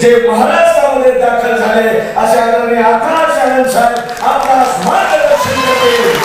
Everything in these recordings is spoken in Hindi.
जे महाराष्ट्रामध्ये दाखल झाले असे आदरणीय आकाश आनंद साहेब आपणास मार्गदर्शन करतील.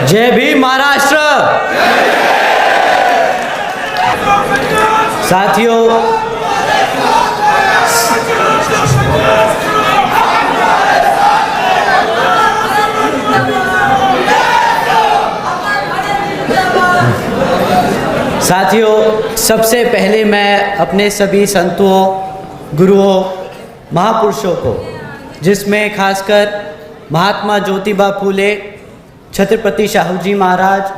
जय भीम महाराष्ट्र. साथियों, सबसे पहले मैं अपने सभी संतों, गुरुओं, महापुरुषों को, जिसमें खासकर महात्मा ज्योतिबा फूले, छत्रपति शाहू जी महाराज,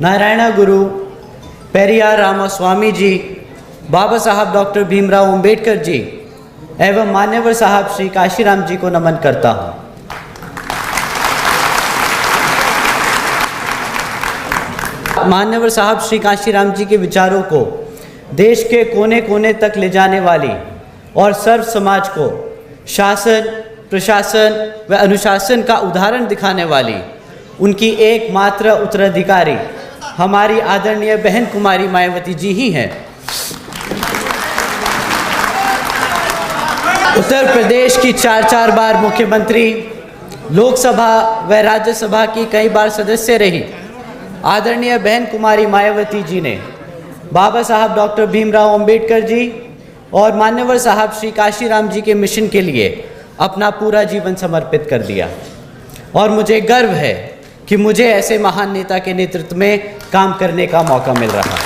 नारायण गुरु, पेरियार रामास्वामी जी, बाबा साहब डॉक्टर भीमराव अंबेडकर जी एवं मान्यवर साहब श्री काशीराम जी को नमन करता हूँ. मान्यवर साहब श्री काशीराम जी के विचारों को देश के कोने कोने तक ले जाने वाली और सर्व समाज को शासन, प्रशासन व अनुशासन का उदाहरण दिखाने वाली उनकी एकमात्र उत्तराधिकारी हमारी आदरणीय बहन कुमारी मायावती जी ही हैं. उत्तर प्रदेश की 4 बार मुख्यमंत्री, लोकसभा व राज्यसभा की कई बार सदस्य रही आदरणीय बहन कुमारी मायावती जी ने बाबा साहब डॉक्टर भीमराव अंबेडकर जी और मान्यवर साहब श्री काशीराम जी के मिशन के लिए अपना पूरा जीवन समर्पित कर दिया. और मुझे गर्व है कि मुझे ऐसे महान नेता के नेतृत्व में काम करने का मौका मिल रहा है.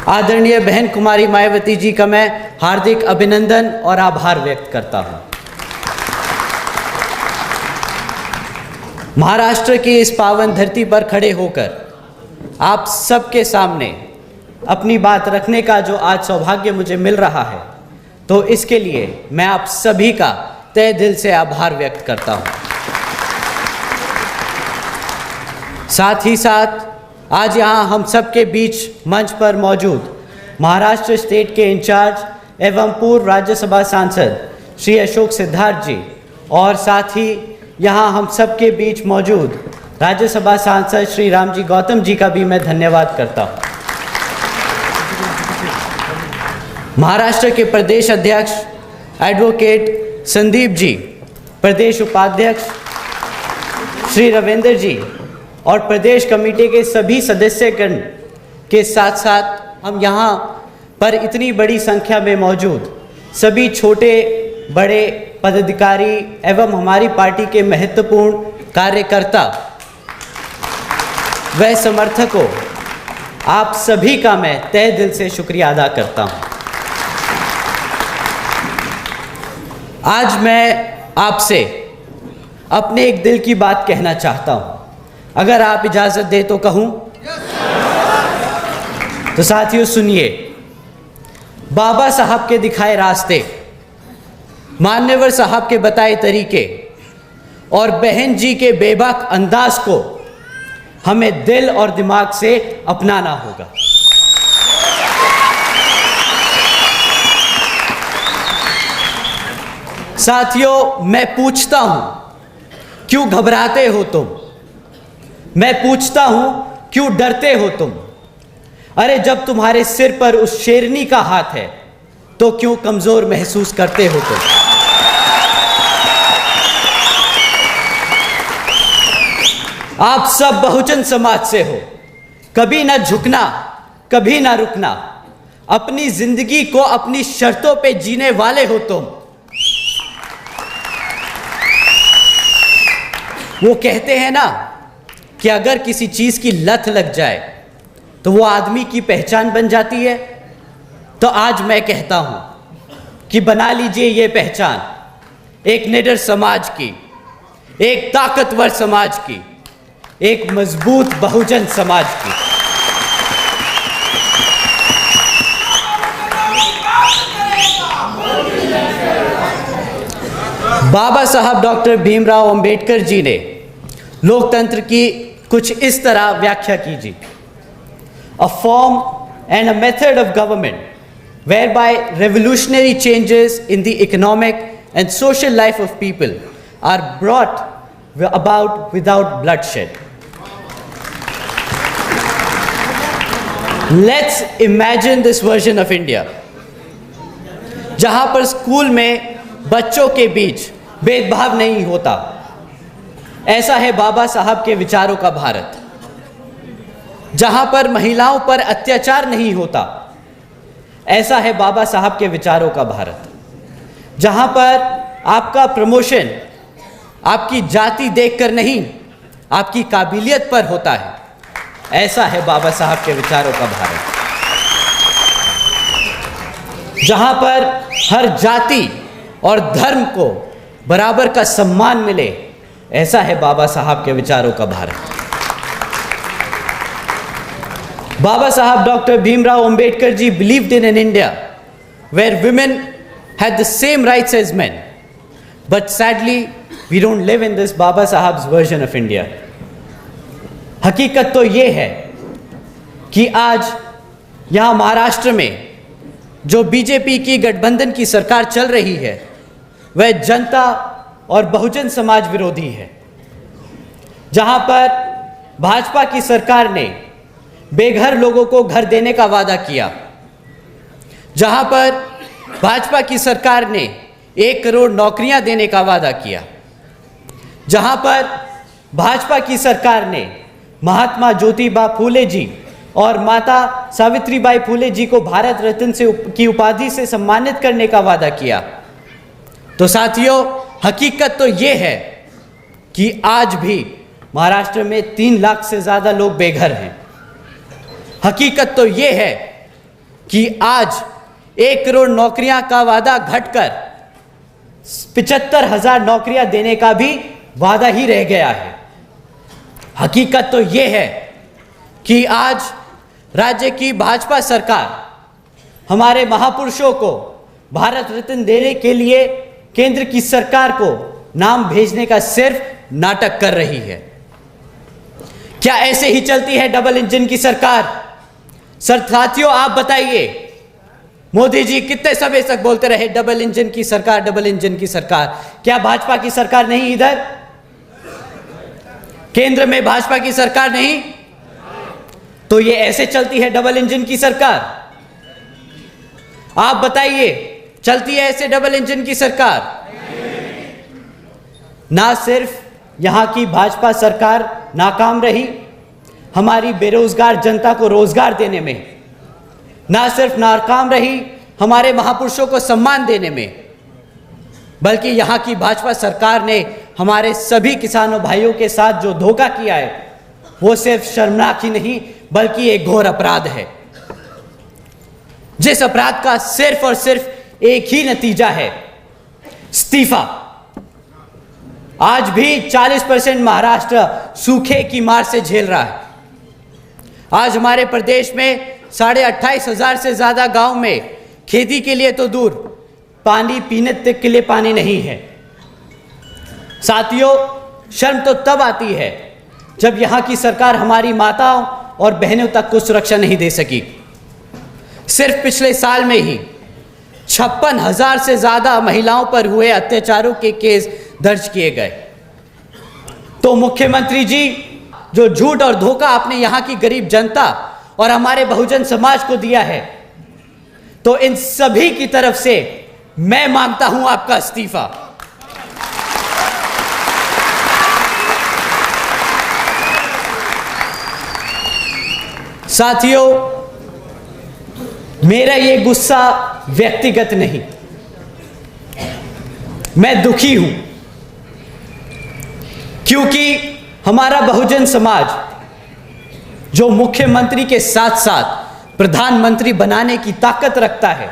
आदरणीय बहन कुमारी मायावती जी का मैं हार्दिक अभिनंदन और आभार व्यक्त करता हूं. महाराष्ट्र की इस पावन धरती पर खड़े होकर आप सबके सामने अपनी बात रखने का जो आज सौभाग्य मुझे मिल रहा है, तो इसके लिए मैं आप सभी का तहे दिल से आभार व्यक्त करता हूं. साथ ही साथ आज यहाँ हम सबके बीच मंच पर मौजूद महाराष्ट्र स्टेट के इंचार्ज एवं पूर्व राज्यसभा सांसद श्री अशोक सिद्धार्थ जी और साथ ही यहाँ हम सबके बीच मौजूद राज्यसभा सांसद श्री रामजी गौतम जी का भी मैं धन्यवाद करता हूँ. महाराष्ट्र के प्रदेश अध्यक्ष एडवोकेट संदीप जी, प्रदेश उपाध्यक्ष श्री रविंद्र जी और प्रदेश कमेटी के सभी सदस्यगण के साथ साथ हम यहाँ पर इतनी बड़ी संख्या में मौजूद सभी छोटे बड़े पदाधिकारी एवं हमारी पार्टी के महत्वपूर्ण कार्यकर्ता व समर्थकों, आप सभी का मैं तहे दिल से शुक्रिया अदा करता हूँ. आज मैं आपसे अपने एक दिल की बात कहना चाहता हूँ. अगर आप इजाज़त दे तो कहूँ? तो साथियों सुनिए. बाबा साहब के दिखाए रास्ते, मान्यवर साहब के बताए तरीके और बहन जी के बेबाक अंदाज को हमें दिल और दिमाग से अपनाना होगा. साथियों, मैं पूछता हूं क्यों घबराते हो तुम? मैं पूछता हूं क्यों डरते हो तुम? अरे जब तुम्हारे सिर पर उस शेरनी का हाथ है तो क्यों कमजोर महसूस करते हो तुम? आप सब बहुजन समाज से हो, कभी ना झुकना, कभी ना रुकना, अपनी जिंदगी को अपनी शर्तों पे जीने वाले हो तुम. वो कहते हैं ना कि अगर किसी चीज की लत लग जाए तो वो आदमी की पहचान बन जाती है। तो आज मैं कहता हूं कि बना लीजिए ये पहचान एक निडर समाज की, एक ताकतवर समाज की, एक मजबूत बहुजन समाज की। बाबा साहब डॉक्टर भीमराव अंबेडकर जी ने लोकतंत्र की कुछ इस तरह व्याख्या की जी। A form and a method of government whereby revolutionary changes in the economic and social life of people are brought about without bloodshed. Let's imagine this version of India, जहां पर स्कूल में बच्चों के बीच भेदभाव नहीं होता। ऐसा है बाबा साहब के विचारों का भारत। जहां पर महिलाओं पर अत्याचार नहीं होता, ऐसा है बाबा साहब के विचारों का भारत। जहां पर आपका प्रमोशन आपकी जाति देखकर नहीं, आपकी काबिलियत पर होता है, ऐसा है बाबा साहब के विचारों का भारत। जहां पर हर जाति और धर्म को बराबर का सम्मान मिले, ऐसा है बाबा साहब के विचारों का Bharat. Baba Sahab Dr. Bhimrao Ambedkar ji believed in an India where women had the same rights as men. But sadly, we don't live in this Baba Sahab's version of India. हकीकत तो ये है कि आज यहाँ महाराष्ट्र में जो बीजेपी की गठबंधन की सरकार चल रही है, वह जनता और बहुजन समाज विरोधी है। जहाँ पर भाजपा की सरकार ने बेघर लोगों को घर देने का वादा किया, जहां पर भाजपा की सरकार ने 1 करोड़ नौकरियां देने का वादा किया, जहां पर भाजपा की सरकार ने महात्मा ज्योतिबा फूले जी और माता सावित्रीबाई फूले जी को भारत रत्न की उपाधि से सम्मानित करने का वादा किया। तो साथियों, हकीकत तो ये है कि आज भी महाराष्ट्र में 3 लाख से ज़्यादा लोग बेघर हैं। हकीकत तो ये है कि आज 1 करोड़ नौकरियां का वादा घटकर 75,000 नौकरियां देने का भी वादा ही रह गया है। हकीकत तो ये है कि आज राज्य की भाजपा सरकार हमारे महापुरुषों को भारत रत्न देने के लिए केंद्र की सरकार को नाम भेजने का सिर्फ नाटक कर रही है। क्या ऐसे ही चलती है डबल इंजन की सरकार? सर साथियों, आप बताइए, मोदी जी कितने समय तक बोलते रहे डबल इंजन की सरकार, डबल इंजन की सरकार। क्या भाजपा की सरकार नहीं? इधर केंद्र में भाजपा की सरकार नहीं? तो ये ऐसे चलती है डबल इंजन की सरकार? आप बताइए, चलती है ऐसे डबल इंजन की सरकार? ना सिर्फ यहां की भाजपा सरकार नाकाम रही हमारी बेरोजगार जनता को रोजगार देने में, ना सिर्फ नाकाम रही हमारे महापुरुषों को सम्मान देने में, बल्कि यहाँ की भाजपा सरकार ने हमारे सभी किसानों भाइयों के साथ जो धोखा किया है, वो सिर्फ शर्मनाक ही नहीं बल्कि एक घोर अपराध है, जिस अपराध का सिर्फ और सिर्फ एक ही नतीजा है, इस्तीफा। आज भी 40% महाराष्ट्र सूखे की मार से झेल रहा है। आज हमारे प्रदेश में 28,500 से ज्यादा गांव में खेती के लिए तो दूर, पानी पीने तक के लिए पानी नहीं है। साथियों, शर्म तो तब आती है जब यहाँ की सरकार हमारी माताओं और बहनों तक को सुरक्षा नहीं दे सकी। सिर्फ पिछले साल में ही 56,000 से ज्यादा महिलाओं पर हुए अत्याचारों के केस दर्ज किए गए। तो मुख्यमंत्री जी, जो झूठ और धोखा आपने यहां की गरीब जनता और हमारे बहुजन समाज को दिया है, तो इन सभी की तरफ से मैं मांगता हूं आपका इस्तीफा। साथियों, मेरा ये गुस्सा व्यक्तिगत नहीं, मैं दुखी हूं क्योंकि हमारा बहुजन समाज जो मुख्यमंत्री के साथ साथ प्रधानमंत्री बनाने की ताकत रखता है,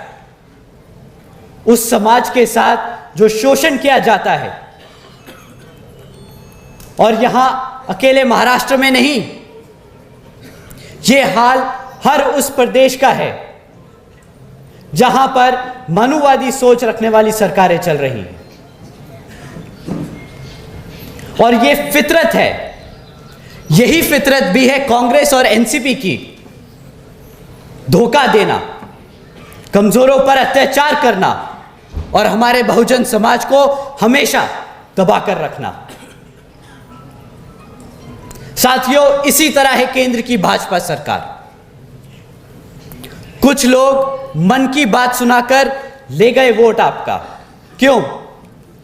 उस समाज के साथ जो शोषण किया जाता है, और यहां अकेले महाराष्ट्र में नहीं, यह हाल हर उस प्रदेश का है जहां पर मनुवादी सोच रखने वाली सरकारें चल रही हैं। और यह फितरत है, यही फितरत भी है कांग्रेस और एनसीपी की, धोखा देना, कमजोरों पर अत्याचार करना और हमारे बहुजन समाज को हमेशा दबा कर रखना। साथियों, इसी तरह है केंद्र की भाजपा सरकार। कुछ लोग मन की बात सुनाकर ले गए वोट आपका, क्यों?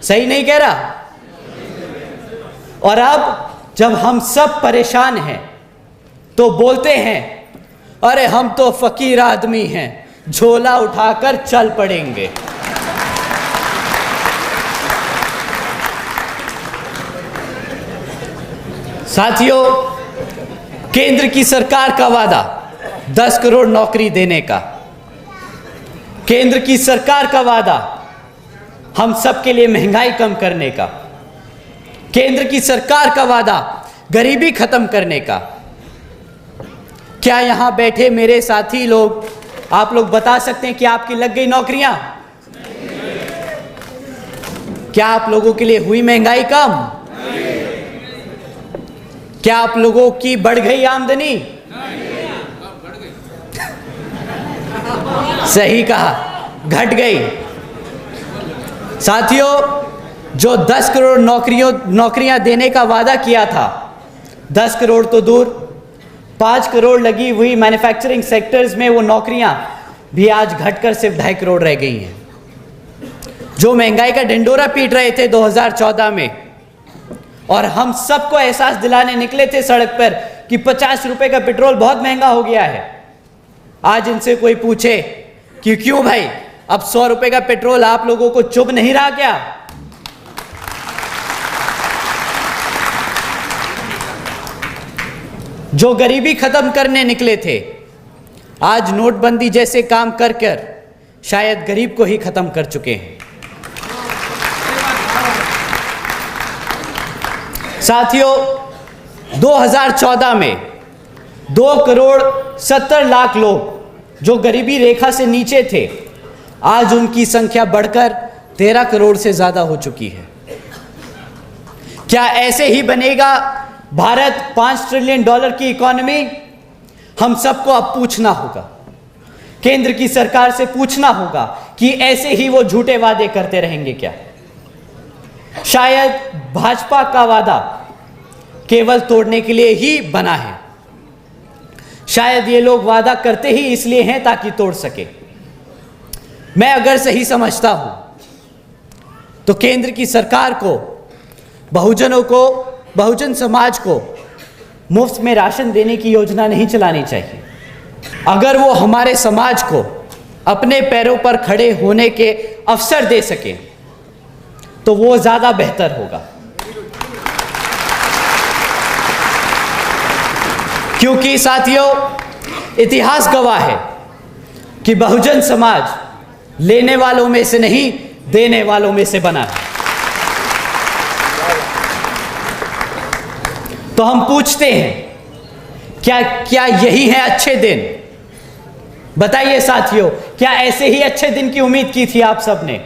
सही नहीं कह रहा? और अब जब हम सब परेशान हैं तो बोलते हैं, अरे हम तो फकीर आदमी हैं, झोला उठाकर चल पड़ेंगे। साथियों, केंद्र की सरकार का वादा 10 करोड़ नौकरी देने का, केंद्र की सरकार का वादा हम सब के लिए महंगाई कम करने का, केंद्र की सरकार का वादा गरीबी खत्म करने का। क्या यहां बैठे मेरे साथी लोग, आप लोग बता सकते हैं कि आपकी लग गई नौकरियां? क्या आप लोगों के लिए हुई महंगाई कम? क्या आप लोगों की बढ़ गई आमदनी? सही कहा, घट गई। साथियों, जो 10 करोड़ नौकरियां देने का वादा किया था, 10 करोड़ तो दूर, 5 करोड़ लगी हुई मैन्युफैक्चरिंग सेक्टर्स में वो नौकरियां भी आज घटकर सिर्फ 2.5 करोड़ रह गई हैं। जो महंगाई का ढिंडोरा पीट रहे थे 2014 में, और हम सबको एहसास दिलाने निकले थे सड़क पर कि 50 रुपए का पेट्रोल बहुत महंगा हो गया है, आज इनसे कोई पूछे कि क्यों भाई, अब 100 रुपए का पेट्रोल आप लोगों को चुभ नहीं रहा क्या? जो गरीबी खत्म करने निकले थे, आज नोटबंदी जैसे काम कर कर शायद गरीब को ही खत्म कर चुके हैं। साथियों, 2014 में 2 करोड़ 70 लाख लोग जो गरीबी रेखा से नीचे थे, आज उनकी संख्या बढ़कर 13 करोड़ से ज्यादा हो चुकी है। क्या ऐसे ही बनेगा भारत 5 ट्रिलियन डॉलर की इकोनॉमी? हम सबको अब पूछना होगा, केंद्र की सरकार से पूछना होगा कि ऐसे ही वो झूठे वादे करते रहेंगे क्या? शायद भाजपा का वादा केवल तोड़ने के लिए ही बना है, शायद ये लोग वादा करते ही इसलिए हैं ताकि तोड़ सके। मैं अगर सही समझता हूं तो केंद्र की सरकार को, बहुजनों को, बहुजन समाज को मुफ्त में राशन देने की योजना नहीं चलानी चाहिए। अगर वो हमारे समाज को अपने पैरों पर खड़े होने के अवसर दे सके तो वो ज्यादा बेहतर होगा, क्योंकि साथियों, इतिहास गवाह है कि बहुजन समाज लेने वालों में से नहीं, देने वालों में से बना है। तो हम पूछते हैं, क्या यही है अच्छे दिन? बताइए साथियों, क्या ऐसे ही अच्छे दिन की उम्मीद की थी आप सबने?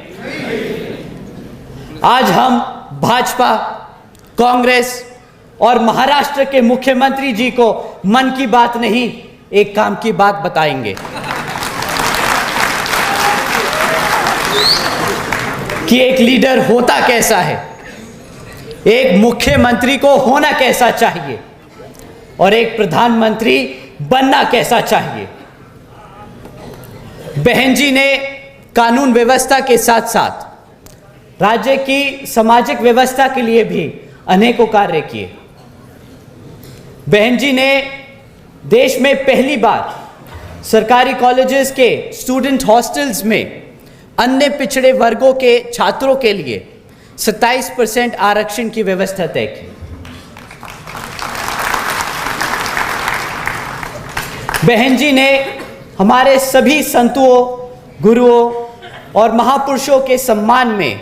आज हम भाजपा, कांग्रेस और महाराष्ट्र के मुख्यमंत्री जी को मन की बात नहीं, एक काम की बात बताएंगे कि एक लीडर होता कैसा है, एक मुख्यमंत्री को होना कैसा चाहिए और एक प्रधानमंत्री बनना कैसा चाहिए। बहन जी ने कानून व्यवस्था के साथ साथ राज्य की सामाजिक व्यवस्था के लिए भी अनेकों कार्य किए। बहन जी ने देश में पहली बार सरकारी कॉलेजेस के स्टूडेंट हॉस्टल्स में अन्य पिछड़े वर्गों के छात्रों के लिए 27% आरक्षण की व्यवस्था तय की। बहन जी ने हमारे सभी संतों, गुरुओं और महापुरुषों के सम्मान में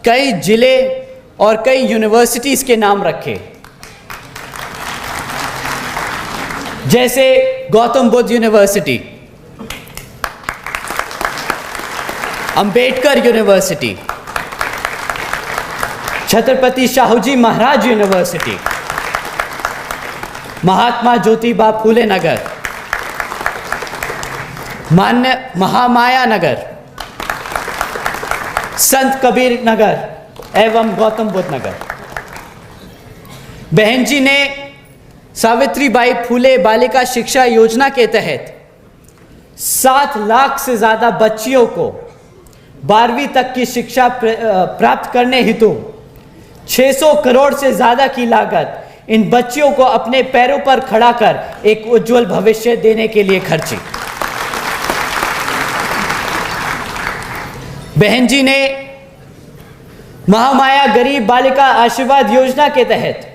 कई जिले और कई यूनिवर्सिटीज के नाम रखे, जैसे Gautam Buddha university, Ambedkar university, Chhatrapati Shahuji Maharaj university, Mahatma Jyotiba Phule नगर, मान्य महामाया नगर, संत कबीर नगर एवं गौतम बुद्ध नगर। बहन जी ने सावित्रीबाई फूले बालिका शिक्षा योजना के तहत 7 लाख से ज़्यादा बच्चियों को 12वीं तक की शिक्षा प्राप्त करने हेतु 600 करोड़ से ज़्यादा की लागत इन बच्चियों को अपने पैरों पर खड़ा कर एक उज्जवल भविष्य देने के लिए खर्ची। बहन जी ने महामाया गरीब बालिका आशीर्वाद योजना के तहत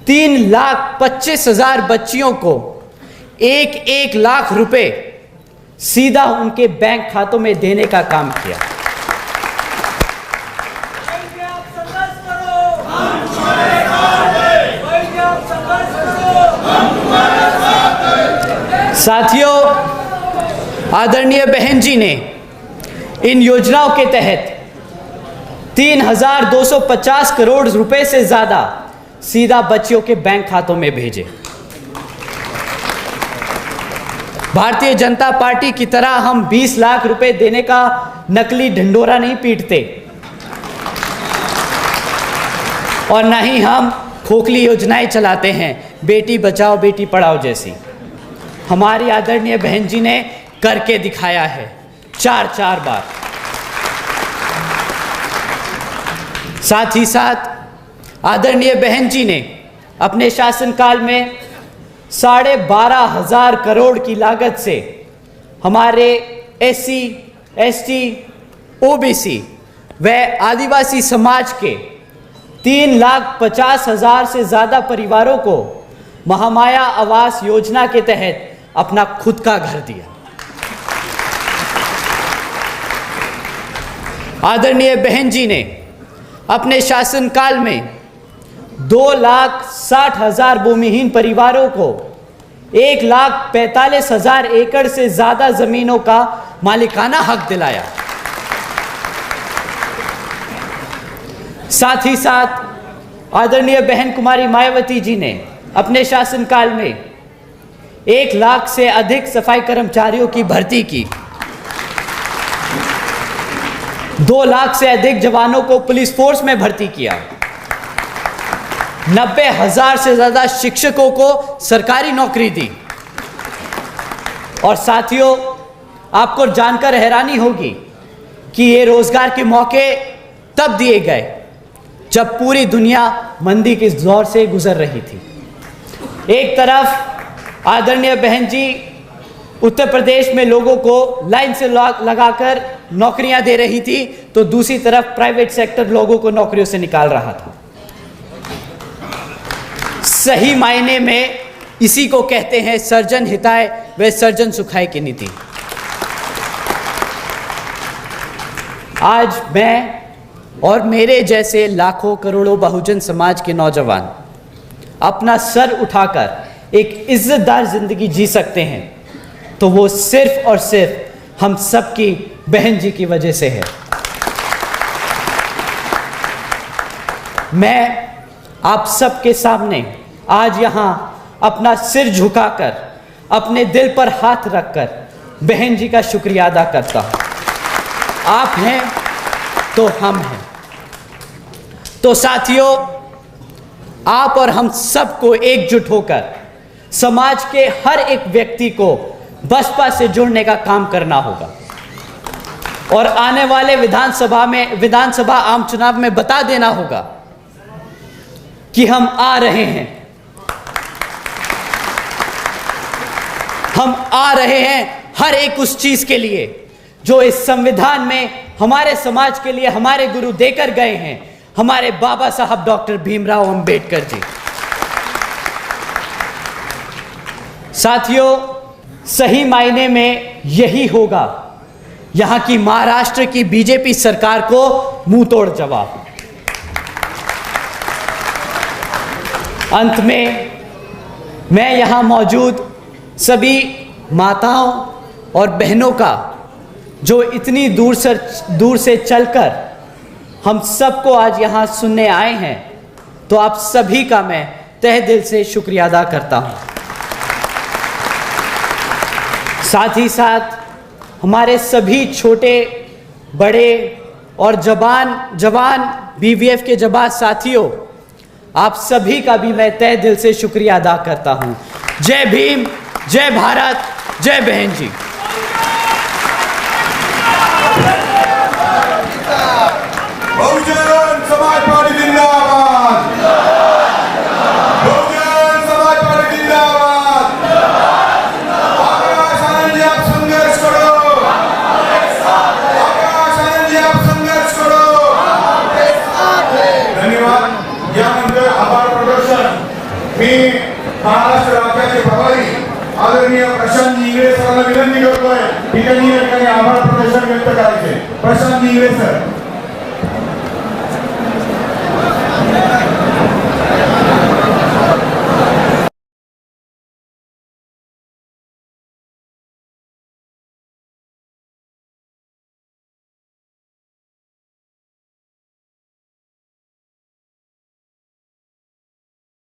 3,25,000 बच्चियों को 1-1 लाख रुपए सीधा उनके बैंक खातों में देने का काम किया। साथियों, आदरणीय बहन जी ने इन योजनाओं के तहत 3,250 करोड़ रुपए से ज्यादा सीधा बच्चियों के बैंक खातों में भेजे। भारतीय जनता पार्टी की तरह हम 20 लाख रुपए देने का नकली ढिंडोरा नहीं पीटते और न ही हम खोखली योजनाएं चलाते हैं, बेटी बचाओ बेटी पढ़ाओ जैसी। हमारी आदरणीय बहन जी ने करके दिखाया है 4 बार। साथ ही साथ आदरणीय बहन जी ने अपने शासनकाल में 12,500 करोड़ की लागत से हमारे SC, ST, OBC व आदिवासी समाज के 3,50,000 से ज़्यादा परिवारों को महामाया आवास योजना के तहत अपना खुद का घर दिया। आदरणीय बहन जी ने अपने शासनकाल में 2,60,000 भूमिहीन परिवारों को 1,45,000 एकड़ से ज्यादा जमीनों का मालिकाना हक दिलाया। साथ ही साथ आदरणीय बहन कुमारी मायावती जी ने अपने शासनकाल में 1 लाख से अधिक सफाई कर्मचारियों की भर्ती की, 2 लाख से अधिक जवानों को पुलिस फोर्स में भर्ती किया, 90,000 से ज्यादा शिक्षकों को सरकारी नौकरी दी। और साथियों, आपको जानकर हैरानी होगी कि ये रोजगार के मौके तब दिए गए जब पूरी दुनिया मंदी के दौर से गुजर रही थी। एक तरफ आदरणीय बहन जी उत्तर प्रदेश में लोगों को लाइन से लगाकर नौकरियां दे रही थी, तो दूसरी तरफ प्राइवेट सेक्टर लोगों को नौकरियों से निकाल रहा था। सही मायने में इसी को कहते हैं सर्जन हिताय व सर्जन सुखाय की नीति। आज मैं और मेरे जैसे लाखों करोड़ों बहुजन समाज के नौजवान अपना सर उठाकर एक इज्जतदार जिंदगी जी सकते हैं, तो वो सिर्फ और सिर्फ हम सबकी बहन जी की वजह से है। मैं आप सबके सामने आज यहाँ अपना सिर झुकाकर, अपने दिल पर हाथ रखकर बहन जी का शुक्रिया अदा करता हूँ। आप हैं तो हम हैं। तो साथियों, आप और हम सबको एकजुट होकर समाज के हर एक व्यक्ति को बसपा से जुड़ने का काम करना होगा और आने वाले विधानसभा आम चुनाव में बता देना होगा कि हम आ रहे हैं, हम आ रहे हैं हर एक उस चीज के लिए जो इस संविधान में हमारे समाज के लिए हमारे गुरु देकर गए हैं, हमारे बाबा साहब डॉक्टर भीमराव अंबेडकर जी। साथियों, सही मायने में यही होगा यहां की महाराष्ट्र की बीजेपी सरकार को मुंह तोड़ जवाब। अंत में मैं यहां मौजूद सभी माताओं और बहनों का जो इतनी दूर से चलकर हम सबको आज यहां सुनने आए हैं, तो आप सभी का मैं तहे दिल से शुक्रिया अदा करता हूं। साथ ही साथ हमारे सभी छोटे बड़े और जवान बीवीएफ के जवान साथियों, आप सभी का भी मैं तहे दिल से शुक्रिया अदा करता हूं। जय भीम, जय भारत, जय बहन जी। बहुजन समाज पार्टी जिंदाबाद, बहुजन समाज पार्टी जिंदाबाद। आकाश आनंद जी आप संघर्ष करो, आकाश आनंद जी आप संघर्ष करो। धन्यवाद। यानंतर आभार प्रदर्शन मी महाराष्ट्र राज्याचे प्रभारी आदरणीय प्रशांत इंगळे सरांना विनंती करतोय, ठिकाणी आभार प्रदर्शन व्यक्त करायचे। प्रशांत इंगळे सर।